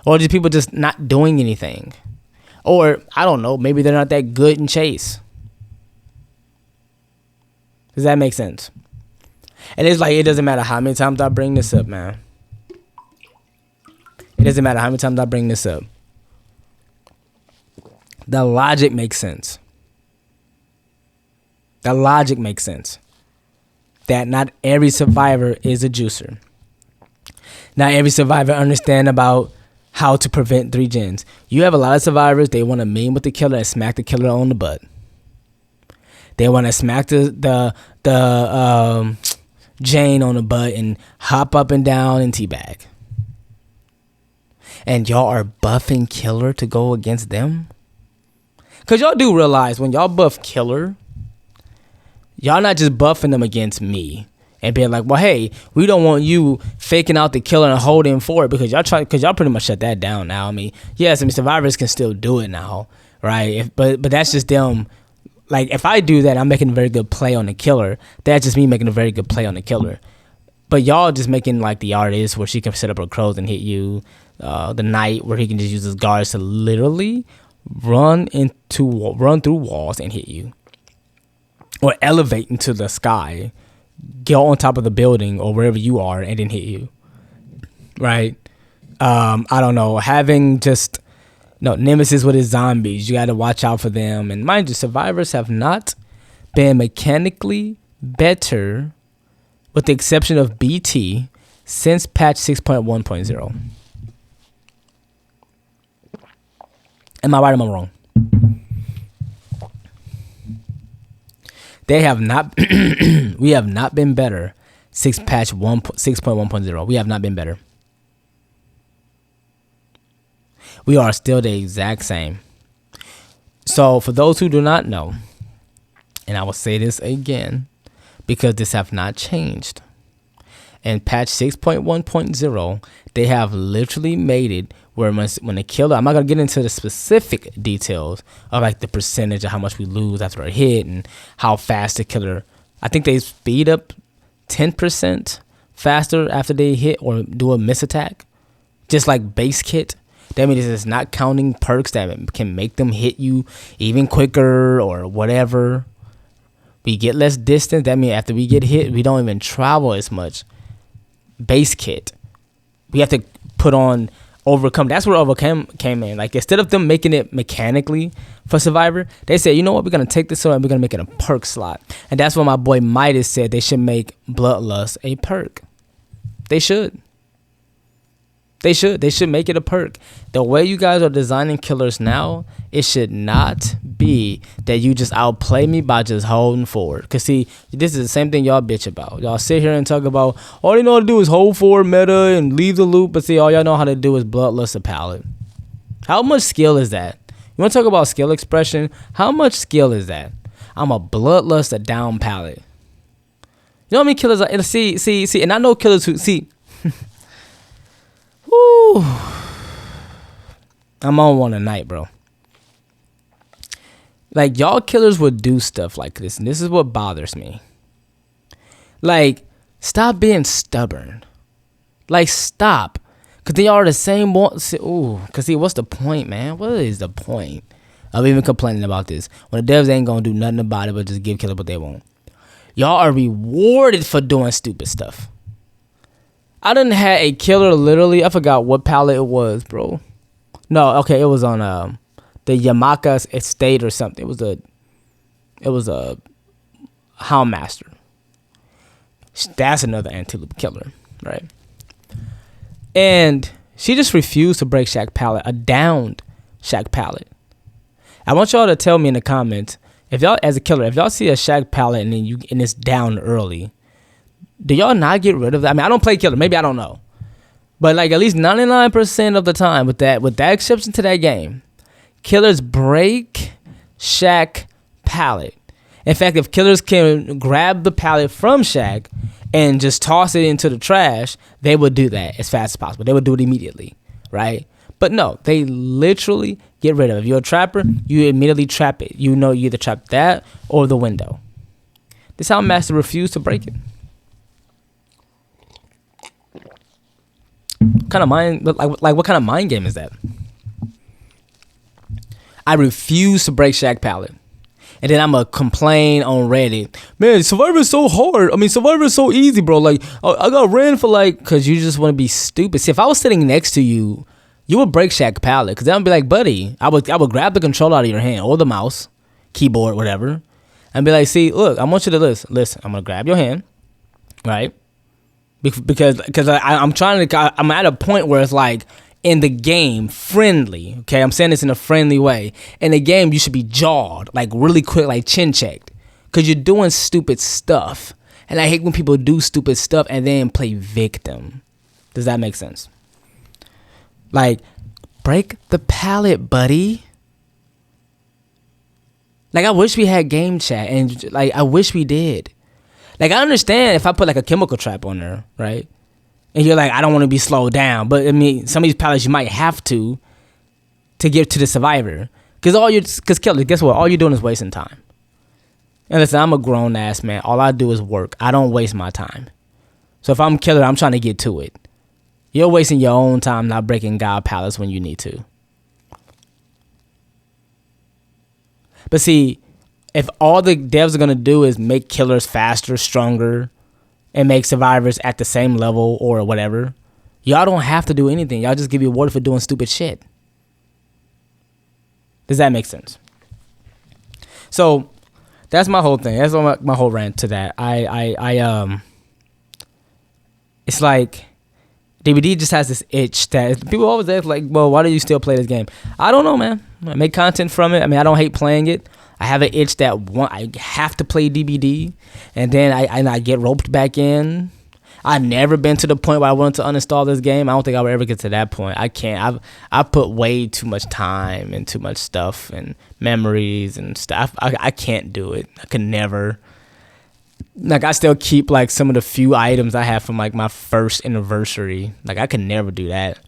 Or just people just not doing anything. Or, I don't know, maybe they're not that good in Chase. Does that make sense? And it's like, it doesn't matter how many times I bring this up, man. It doesn't matter how many times I bring this up. The logic makes sense. The logic makes sense. That not every survivor is a juicer. Not every survivor understand about how to prevent 3 gens. You have a lot of survivors, they want to meme with the killer and smack the killer on the butt. They want to smack the Jane on the butt and hop up and down and teabag. And y'all are buffing killer to go against them? Because y'all do realize when y'all buff killer, y'all not just buffing them against me and being like, well, hey, we don't want you faking out the killer and holding for it because y'all pretty much shut that down now. Yes, survivors can still do it now, right? But that's just them. Like, if I do that, I'm making a very good play on the killer. That's just me making a very good play on the killer. But y'all just making like the artist where she can set up her crows and hit you. The knight where he can just use his guards to literally run through walls and hit you. Or elevate into the sky, get on top of the building or wherever you are and then hit you. Right? I don't know. Having just Nemesis with his zombies, you got to watch out for them. And mind you, survivors have not been mechanically better, with the exception of BT, since patch 6.1.0. Am I right or am I wrong? They have not. We have not been better since patch 6.1.0. We have not been better. We are still the exact same. So for those who do not know, and I will say this again because this have not changed. In patch 6.1.0, they have literally made it where when a killer, I'm not going to get into the specific details of like the percentage of how much we lose after a hit and how fast the killer, I think they speed up 10% faster after they hit or do a miss attack. Just like base kit. That means it's not counting perks that can make them hit you even quicker or whatever. We get less distance. That means after we get hit, we don't even travel as much. Base kit. We have to put on overcome. That's where overcome came in. Like instead of them making it mechanically for Survivor, they said, you know what, we're gonna take this and we're gonna make it a perk slot. And that's what my boy Midas said. They should make Bloodlust a perk. They should. They should make it a perk. The way you guys are designing killers now, it should not be that you just outplay me by just holding forward. Because, see, this is the same thing y'all bitch about. Y'all sit here and talk about, all you know how to do is hold forward meta and leave the loop. But, see, all y'all know how to do is Bloodlust a pallet. How much skill is that? You want to talk about skill expression? How much skill is that? I'm a Bloodlust a down pallet. You know how many killers are? See, and I know killers who, see... Woo. I'm on one tonight, bro. Like, y'all killers would do stuff like this, and this is what bothers me. Like, stop being stubborn. Like, stop. Because they are the same one. Because, see, what's the point, man? What is the point of even complaining about this when the devs ain't going to do nothing about it but just give killers what they want? Y'all are rewarded for doing stupid stuff. I done had a killer literally, I forgot what palette it was, bro. No, okay, it was on the Yamaka's estate or something. It was a Houndmaster. That's another antelope killer, right? And she just refused to break Shack palette, a downed Shack palette. I want y'all to tell me in the comments, if y'all, as a killer, if y'all see a Shack palette and it's down early, do y'all not get rid of that? I mean, I don't play killer. Maybe I don't know. But like at least 99% of the time with that exception to that game, killers break Shack pallet. In fact, if killers can grab the pallet from Shack and just toss it into the trash, they would do that as fast as possible. They would do it immediately, right? But no, they literally get rid of it. If you're a trapper, you immediately trap it. You know you either trap that or the window. This Houndmaster refused to break it. Kind of mind, like what kind of mind game is that? I refuse to break Shack pallet, and then I'm gonna complain on Reddit. Man, Survivor is so hard. I mean, Survivor is so easy, bro. Like I got ran for because you just want to be stupid. See, if I was sitting next to you, you would break Shack pallet because then I'd be like, buddy, I would grab the controller out of your hand or the mouse, keyboard, whatever, and be like, see, look, I want you to listen. I'm gonna grab your hand, right? Because I'm trying to, I'm at a point where it's like in the game, friendly. Okay, I'm saying this in a friendly way. In the game, you should be jawed like really quick, like chin checked, because you're doing stupid stuff. And I hate when people do stupid stuff and then play victim. Does that make sense? Like, break the pallet, buddy. Like, I wish we had game chat, and like I wish we did. Like, I understand if I put like a chemical trap on there, right? And you're like, I don't want to be slowed down. But I mean, some of these pallets you might have to give to the survivor. Because killer, guess what? All you're doing is wasting time. And listen, I'm a grown ass man. All I do is work. I don't waste my time. So if I'm killer, I'm trying to get to it. You're wasting your own time not breaking God pallets when you need to. But see, if all the devs are going to do is make killers faster, stronger, and make survivors at the same level or whatever, y'all don't have to do anything. Y'all just give you a award for doing stupid shit. Does that make sense? So that's my whole thing. That's my whole rant to that. It's like DVD just has this itch that people always ask, like, well, why do you still play this game? I don't know, man. I make content from it. I mean, I don't hate playing it. I have an itch that I have to play DBD, and then I get roped back in. I've never been to the point where I wanted to uninstall this game. I don't think I would ever get to that point. I can't. I put way too much time and too much stuff and memories and stuff. I can't do it. I could never. Like, I still keep like some of the few items I have from like my first anniversary. Like, I could never do that.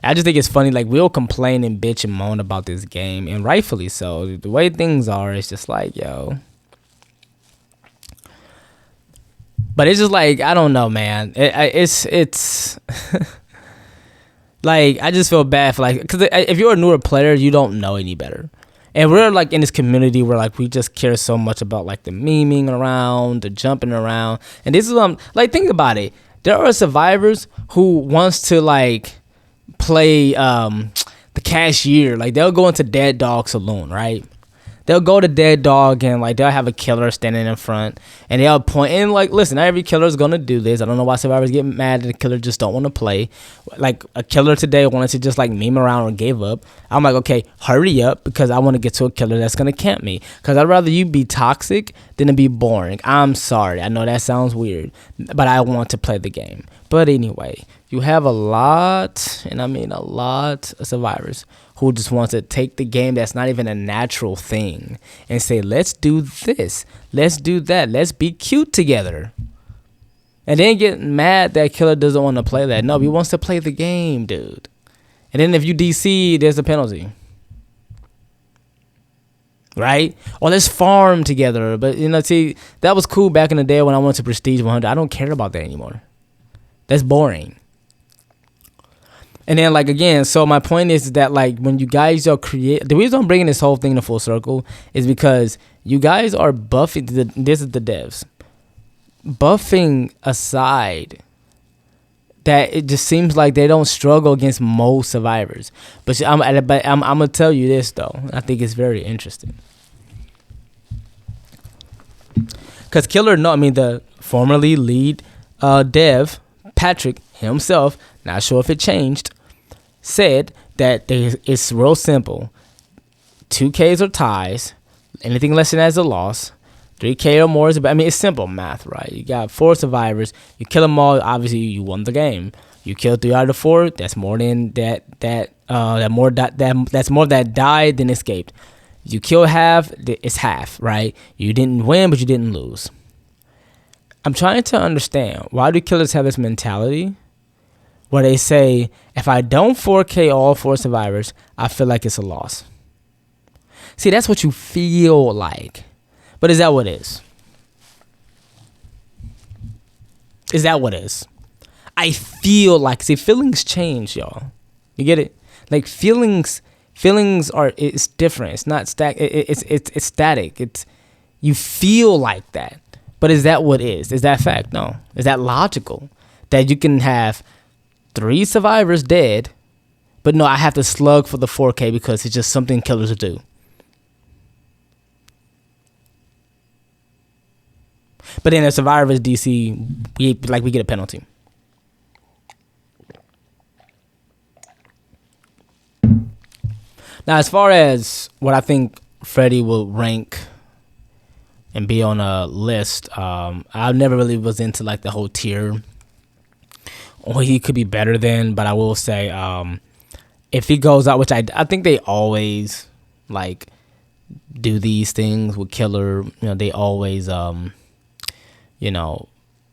I just think it's funny. Like, we'll complain and bitch and moan about this game, and rightfully so. The way things are, it's just like, yo. But it's just like, I don't know, man. It's like, I just feel bad for like, because if you're a newer player, you don't know any better. And we're like in this community where like we just care so much about like the memeing around, the jumping around. And this is like, think about it. There are survivors who wants to like play the cashier. Like, they'll go into Dead Dog Saloon, right? They'll go to Dead Dog and like they'll have a killer standing in front and they'll point and like, listen, not every killer is gonna do this. I don't know why survivors get mad that the killer just don't want to play. Like, a killer today wanted to just like meme around or gave up. I'm like, okay, hurry up, because I want to get to a killer that's gonna camp me. Because I'd rather you be toxic than to be boring. I'm sorry, I know that sounds weird, but I want to play the game. But anyway, you have a lot, and I mean a lot, of survivors who just want to take the game that's not even a natural thing and say, let's do this, let's do that, let's be cute together. And then get mad that killer doesn't want to play that. No, he wants to play the game, dude. And then if you DC, there's a penalty. Right? Or let's farm together. But, you know, see, that was cool back in the day when I went to Prestige 100. I don't care about that anymore. That's boring. And then, like, again, so my point is that, like, when you guys are the reason I'm bringing this whole thing to full circle is because you guys are buffing, this is the devs, buffing aside, that it just seems like they don't struggle against most survivors. But I'm going to tell you this, though. I think it's very interesting. Because the formerly lead dev, Patrick himself, not sure if it changed, said that it's real simple. 2Ks or ties. Anything less than that is a loss. 3K or more is it's simple math, right? You got 4 survivors. You kill them all. Obviously, you won the game. You kill 3 out of 4. That's more than that's more that died than escaped. You kill half. It's half, right? You didn't win, but you didn't lose. I'm trying to understand, why do killers have this mentality where they say, if I don't 4K all 4 survivors, I feel like it's a loss? See, that's what you feel like. But is that what it is? Is that what it is? I feel like, see, feelings change, y'all. You get it? Like, feelings are, it's different. It's not it's static. It's, you feel like that. But is that what is? Is that fact? No. Is that logical? That you can have 3 survivors dead, but no, I have to slug for the 4K because it's just something killers do. But then a survivors DC, we get a penalty. Now, as far as what I think Freddy will rank and be on a list, I never really was into like the whole tier, or he could be better than. But I will say, if he goes out, which I think they always like do these things with killer. You know, they always you know,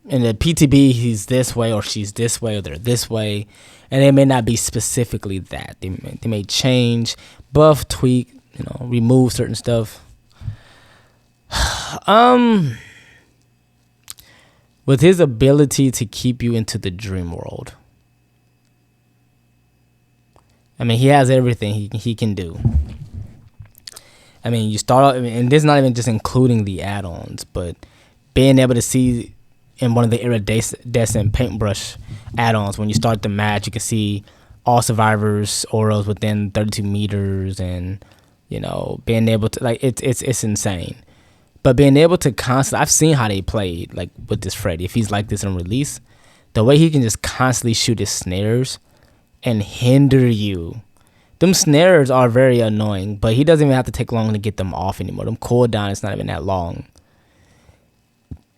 in the PTB he's this way or she's this way or they're this way, and they may not be specifically that. They may change, buff, tweak, you know, remove certain stuff. With his ability to keep you into the dream world, I mean, he has everything he can do. I mean, you start out, and this is not even just including the add-ons, but being able to see in one of the iridescent paintbrush add-ons, when you start the match, you can see all survivors' auras within 32 meters, and, you know, being able to, like, it's insane. But being able to constantly, I've seen how they played, like, with this Freddy. If he's like this in release, the way he can just constantly shoot his snares and hinder you. Them snares are very annoying, but he doesn't even have to take long to get them off anymore. Them cooldown is not even that long.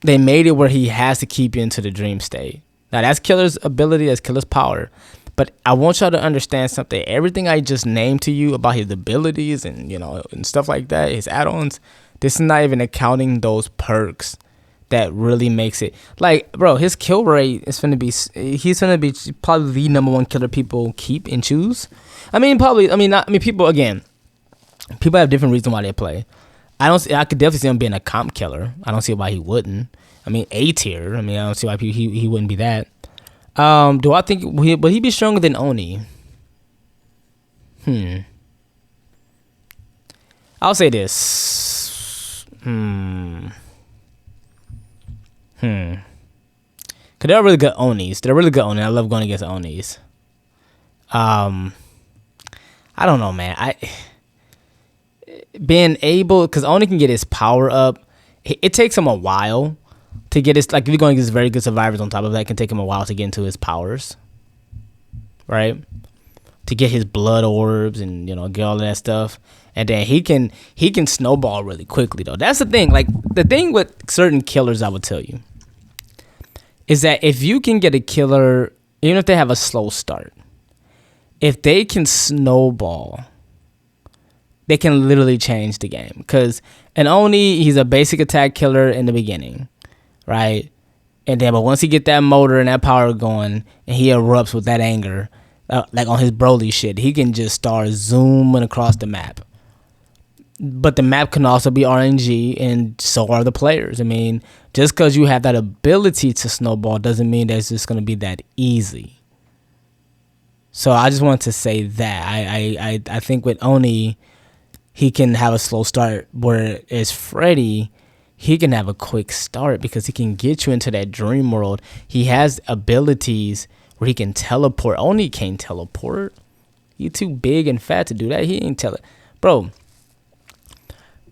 They made it where he has to keep you into the dream state. Now that's killer's ability, that's killer's power. But I want y'all to understand something. Everything I just named to you about his abilities and and stuff like that, his add-ons, this is not even accounting those perks that really makes it. Like, bro, his kill rate is he's gonna be probably the number one killer people keep and choose. People again, people have different reasons why they play. I could definitely see him being a comp killer. I don't see why he wouldn't. A tier. I don't see why he wouldn't be that. Do I think would he be stronger than Oni? I'll say this. Cause they're really good Onis. They're really good Oni. I love going against Onis. I don't know, man. Being able, cause Oni can get his power up. It takes him a while to get his, like, if you're going against very good survivors on top of that, it can take him a while to get into his powers, right? To get his blood orbs and get all of that stuff, and then he can snowball really quickly though. That's the thing. Like, the thing with certain killers, I would tell you, is that if you can get a killer, even if they have a slow start, if they can snowball, they can literally change the game. Because an Oni, he's a basic attack killer in the beginning, right? And then, but once he get that motor and that power going, and he erupts with that anger, like on his Broly shit, he can just start zooming across the map. But the map can also be RNG, and so are the players. Just because you have that ability to snowball doesn't mean that it's just going to be that easy. So I just wanted to say that. I think with Oni, he can have a slow start, whereas Freddy, he can have a quick start because he can get you into that dream world. He has abilities where he can teleport. Oni can't teleport. He too big and fat to do that. He ain't Bro,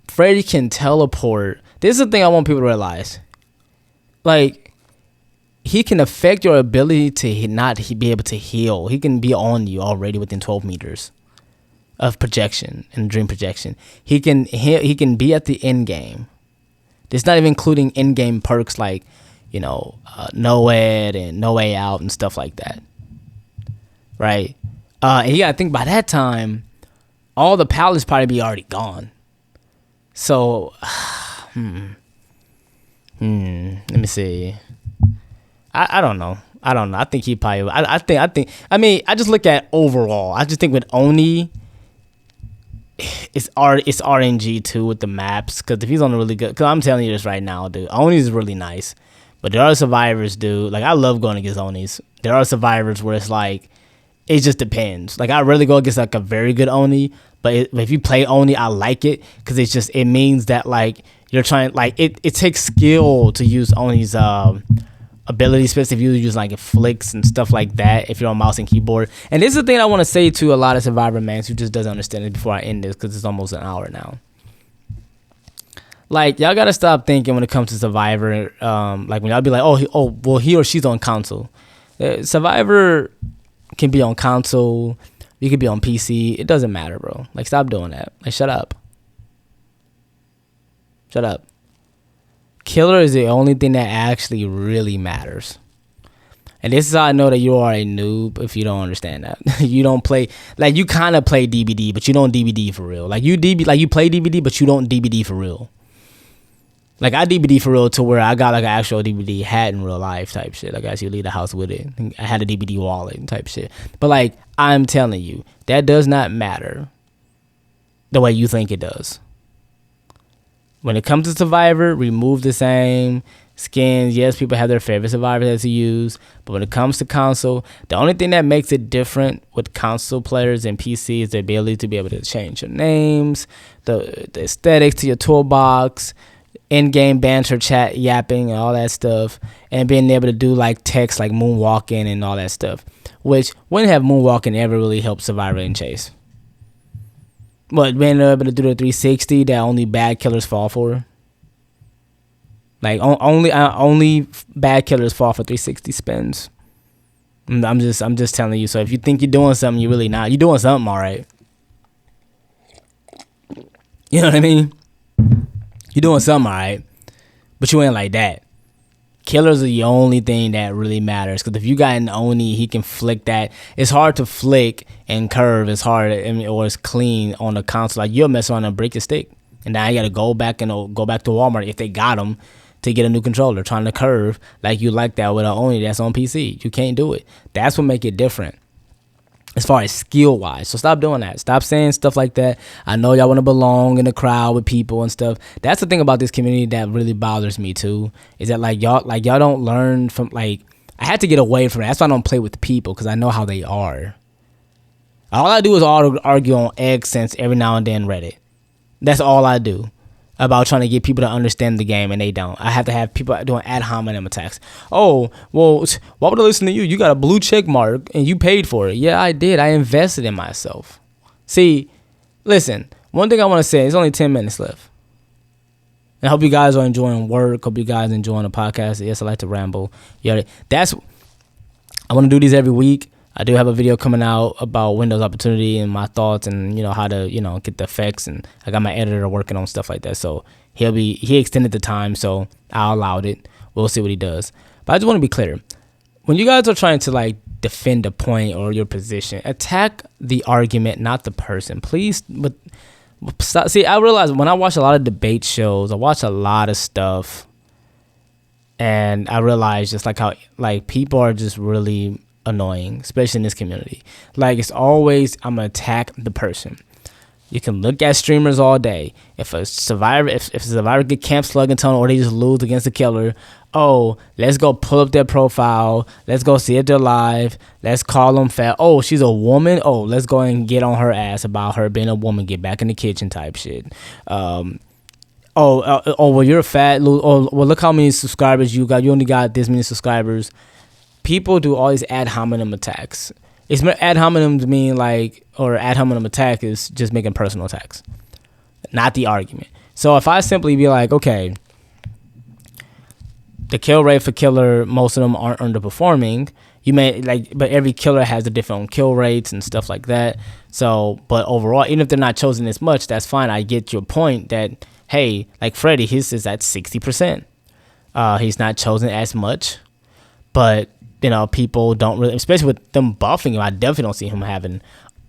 Freddy can teleport. This is the thing I want people to realize. Like, he can affect your ability to not be able to heal. He can be on you already within 12 meters of projection and dream projection. He can be at the end game. It's not even including in game perks like no ed and no way out and stuff like that, right? And you gotta think by that time, all the palettes probably be already gone. So, let me see. I don't know. I think he probably. I just look at overall. I just think with Oni, it's RNG too with the maps. Because if he's on a really good, because I'm telling you this right now, dude, Oni's is really nice. But there are survivors, dude. Like, I love going against Onis. There are survivors where it's like, it just depends. Like, I really go against like a very good Oni. But if you play Oni, I like it because it means that like you're trying, like it takes skill to use Oni's ability, especially if you use like flicks and stuff like that, if you're on mouse and keyboard. And this is the thing I want to say to a lot of Survivor mans who just doesn't understand it before I end this, because it's almost an hour now. Like, y'all gotta stop thinking when it comes to Survivor, like when y'all be like, he or she's on console. Survivor can be on console, you could be on PC, it doesn't matter, bro. Like, stop doing that. Like, shut up. Killer is the only thing that actually really matters. And this is how I know that you are a noob if you don't understand that. You don't play, like, you kind of play DBD, but you don't DBD for real. Like, you play DBD, but you don't DBD for real. Like, I DBD for real to where I got like an actual DBD hat in real life type shit. Like, I actually leave the house with it. I had a DBD wallet type shit. But like, I'm telling you, that does not matter the way you think it does. When it comes to Survivor, remove the same skins. Yes, people have their favorite survivors to use, but when it comes to console, the only thing that makes it different with console players and PC is the ability to be able to change your names, the aesthetics to your toolbox, in-game banter, chat, yapping, and all that stuff, and being able to do like text, like moonwalking and all that stuff, which wouldn't have moonwalking ever really helped Survivor and Chase. But being able to do the 360 that only bad killers fall for. Like, only bad killers fall for 360 spins. I'm just telling you. So if you think you're doing something, you're really not. You're doing something all right. You know what I mean? You're doing something all right, but you ain't like that. Killer's the only thing that really matters. Because if you got an Oni, he can flick that. It's hard to flick and curve. It's hard, or it's clean on the console. Like, you'll mess around and break your stick. And now you got to go back to Walmart if they got them to get a new controller. Trying to curve like you like that with an Oni that's on PC. You can't do it. That's what make it different as far as skill wise. So stop doing that. Stop saying stuff like that. I know y'all want to belong in the crowd with people and stuff. That's the thing about this community that really bothers me too, is that y'all don't learn from, I had to get away from it. That's why I don't play with people, because I know how they are. All I do is argue on X since every now and then Reddit. That's all I do about trying to get people to understand the game, and they don't. I have to have people doing ad hominem attacks. Oh, well, why would I listen to you? You got a blue check mark and you paid for it. Yeah, I did. I invested in myself. See, listen, one thing I want to say, it's only 10 minutes left. I hope you guys are enjoying work. Hope you guys are enjoying the podcast. Yes, I like to ramble. Yeah, I want to do these every week. I do have a video coming out about Windows Opportunity and my thoughts and, how to, get the effects. And I got my editor working on stuff like that. So he extended the time, so I allowed it. We'll see what he does. But I just want to be clear. When you guys are trying to defend a point or your position, attack the argument, not the person. Please. But see, I realize when I watch a lot of debate shows, I watch a lot of stuff. And I realize just how people are just really annoying, especially in this community. It's always, I'm gonna attack the person. You can look at streamers all day. If a survivor get camp slug and tunnel, or they just lose against a killer, let's go pull up their profile. Let's go see if they're live. Let's call them fat. Oh, she's a woman. Oh, let's go and get on her ass about her being a woman. Get back in the kitchen type shit. Well, you're fat. Oh, well, look how many subscribers you got. You only got this many subscribers. People do all these ad hominem attacks. It's ad hominem to mean or ad hominem attack is just making personal attacks, not the argument. So if I simply be okay, the kill rate for killer, most of them aren't underperforming. You may but every killer has a different kill rates and stuff like that. So, but overall, even if they're not chosen as much, that's fine. I get your point that, hey, Freddy, his is at 60%. He's not chosen as much, but people don't really, especially with them buffing him, I definitely don't see him having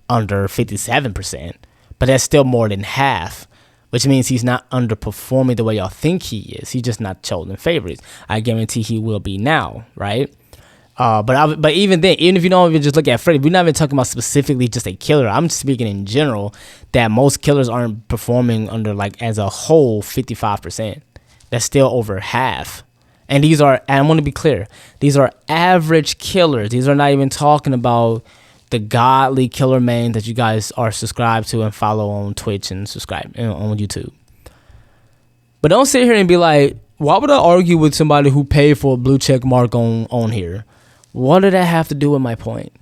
under 57%, but that's still more than half, which means he's not underperforming the way y'all think he is. He's just not chosen favorites. I guarantee he will be now, right? But even then, even if you don't even just look at Freddy, we're not even talking about specifically just a killer. I'm speaking in general that most killers aren't performing under as a whole 55%. That's still over half. And these are, and I want to be clear, these are average killers. These are not even talking about the godly killer main that you guys are subscribed to and follow on Twitch and subscribe on YouTube. But don't sit here and be like, why would I argue with somebody who paid for a blue check mark on here? What did that have to do with my point?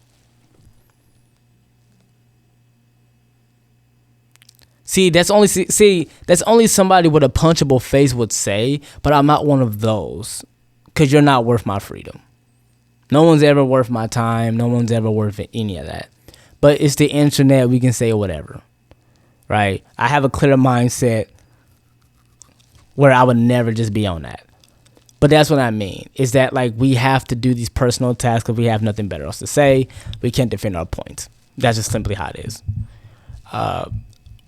That's only somebody with a punchable face would say, but I'm not one of those, because you're not worth my freedom. No one's ever worth my time. No one's ever worth any of that. But it's the internet. We can say whatever, right? I have a clear mindset where I would never just be on that. But that's what I mean, is that we have to do these personal attacks because we have nothing better else to say. We can't defend our points. That's just simply how it is.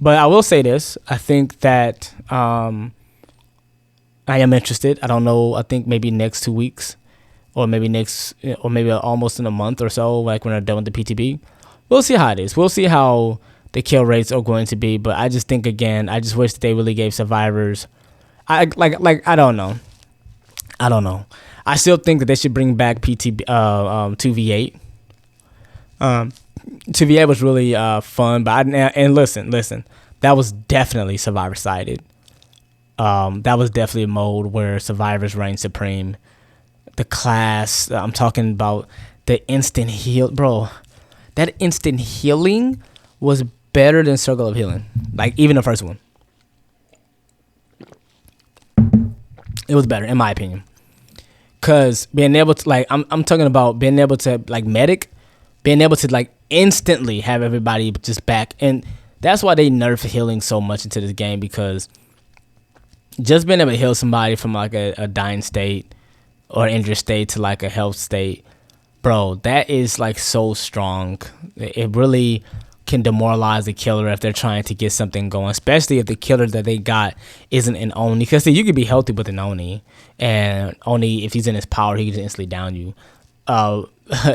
But I will say this. I think that I am interested. I don't know. I think maybe next 2 weeks or maybe almost in a month or so, when they're done with the PTB. We'll see how it is. We'll see how the kill rates are going to be. But I just think, again, I just wish that they really gave survivors. I don't know. I still think that they should bring back 2v8. 2v8 was really fun, but listen, that was definitely survivor sided. That was definitely a mode where survivors reign supreme. The class, I'm talking about the instant heal, bro. That instant healing was better than Circle of Healing, even the first one. It was better, in my opinion, because being able to I'm talking about being able to medic. Being able to instantly have everybody just back. And that's why they nerf healing so much into this game, because just being able to heal somebody from a dying state or injured state to like a health state, bro, that is like so strong. It really can demoralize the killer if they're trying to get something going, especially if the killer that they got isn't an Oni. Because you could be healthy with an Oni, and Oni, if he's in his power, he can just instantly down you.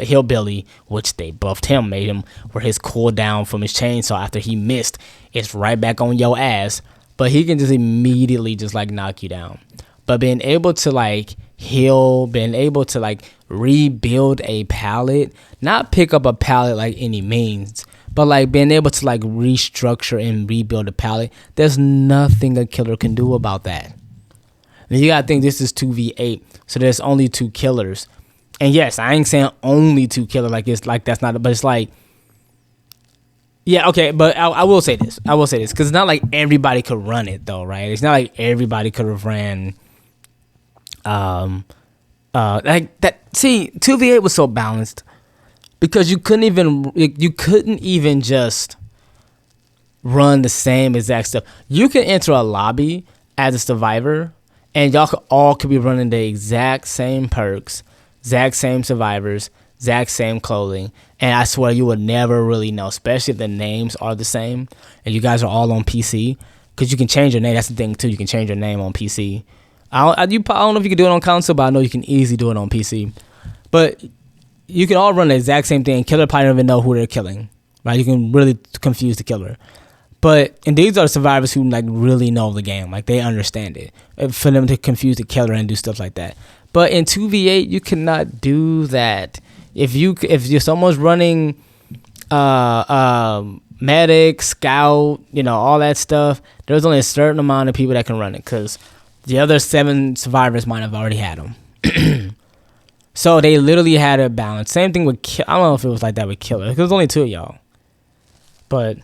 Hillbilly, which they buffed him, made him where his cooldown from his chainsaw after he missed, it's right back on your ass. But he can just immediately just like knock you down. But being able to like heal, being able to like rebuild a palette, not pick up a palette like any means, but like being able to like restructure and rebuild a palette, there's nothing a killer can do about that. And you gotta think this is 2v8, so there's only 2 killers. And yes, I ain't saying only 2 killers, like it's like that's not, but it's like, yeah, okay, but I will say this, because it's not like everybody could run it though, right? It's not like everybody could have ran, like that. See, 2v8 was so balanced because you couldn't even just run the same exact stuff. You can enter a lobby as a survivor, and y'all could be running the exact same perks, exact same survivors, exact same clothing, and I swear you would never really know, especially if the names are the same and you guys are all on PC, because you can change your name. That's the thing too, you can change your name on PC. I don't know if you can do it on console, but I know you can easily do it on PC. But you can all run the exact same thing. Killer probably don't even know who they're killing, right? You can really confuse the killer. And these are survivors who like really know the game, like they understand it. For them to confuse the killer and do stuff like that. But in 2v8, you cannot do that. If someone's running medic, scout, all that stuff, there's only a certain amount of people that can run it, because the other 7 survivors might have already had them. So they literally had a balance. Same thing with I don't know if it was like that with Killer, because there's only 2 of y'all. But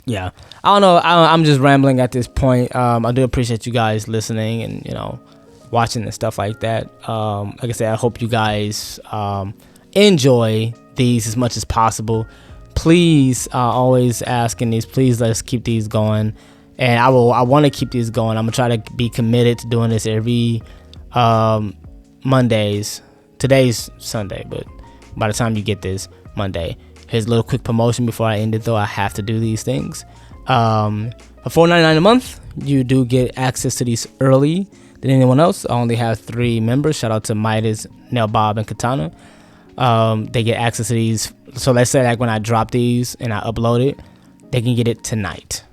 yeah, I don't know. I'm just rambling at this point. I do appreciate you guys listening and watching and stuff like that. Like I said, I hope you guys enjoy these as much as possible. Please, always asking these. Please let's keep these going, and I want to keep these going. I'm gonna try to be committed to doing this every Mondays. Today's Sunday, but by the time you get this, Monday. Here's a little quick promotion before I end it, though. I have to do these things. For $4.99 a month, you do get access to these early than anyone else. I only have 3 members. Shout out to Midas, Nail Bob, and Katana. They get access to these. So let's say like when I drop these and I upload it, they can get it tonight.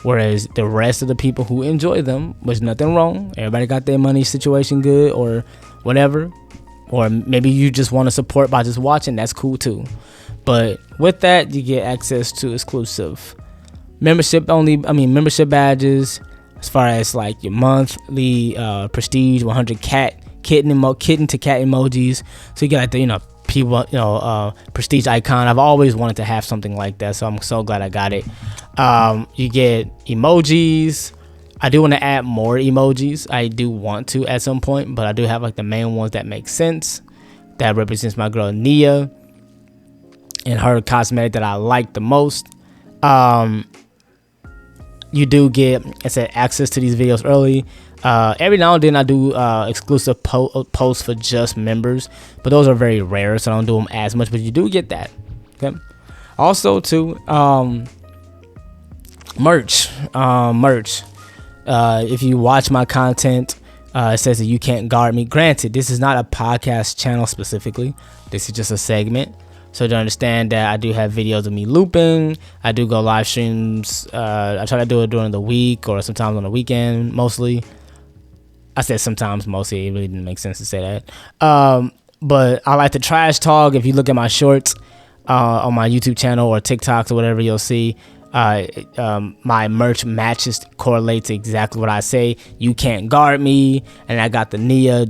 Whereas the rest of the people who enjoy them, there's nothing wrong. Everybody got their money situation good or whatever. Or maybe you just want to support by just watching. That's cool too. But with that, you get access to exclusive membership badges, as far as like your monthly prestige 100 kitten to cat emojis. So you get like the people prestige icon. I've always wanted to have something like that, so I'm so glad I got it. You get emojis. I do want to add more emojis. I do want to at some point, but I do have like the main ones that make sense. That represents my girl Nia and her cosmetic that I like the most. You do get, access to these videos early. Every now and then I do exclusive posts for just members, but those are very rare, so I don't do them as much, but you do get that. Okay. Also too, merch. If you watch my content, it says that you can't guard me. Granted, this is not a podcast channel specifically. This is just a segment. So to understand that I do have videos of me looping. I do go live streams. I try to do it during the week or sometimes on the weekend, mostly. I said sometimes, mostly. It really didn't make sense to say that. But I like to trash talk. If you look at my shorts on my YouTube channel or TikToks or whatever, you'll see my merch correlates exactly what I say. You can't guard me. And I got the Nia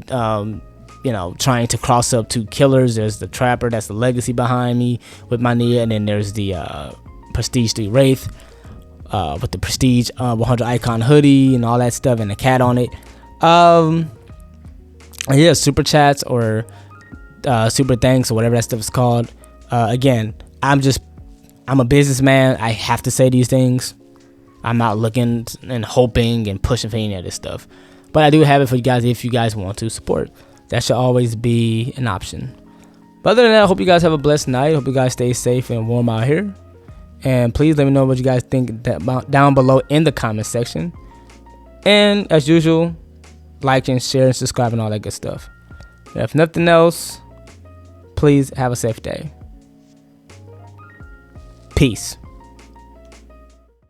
trying to cross up 2 killers. There's the Trapper, that's the legacy behind me with my Nia, and then there's the Prestige 3 Wraith with the Prestige 100 icon hoodie and all that stuff, and the cat on it. Yeah, super chats or super thanks or whatever that stuff is called. Again, I'm a businessman. I have to say these things. I'm not looking and hoping and pushing for any of this stuff. But I do have it for you guys if you guys want to support. That should always be an option. But other than that, I hope you guys have a blessed night. Hope you guys stay safe and warm out here. And please let me know what you guys think down below in the comment section. And as usual, like and share and subscribe and all that good stuff. And if nothing else, please have a safe day. Peace.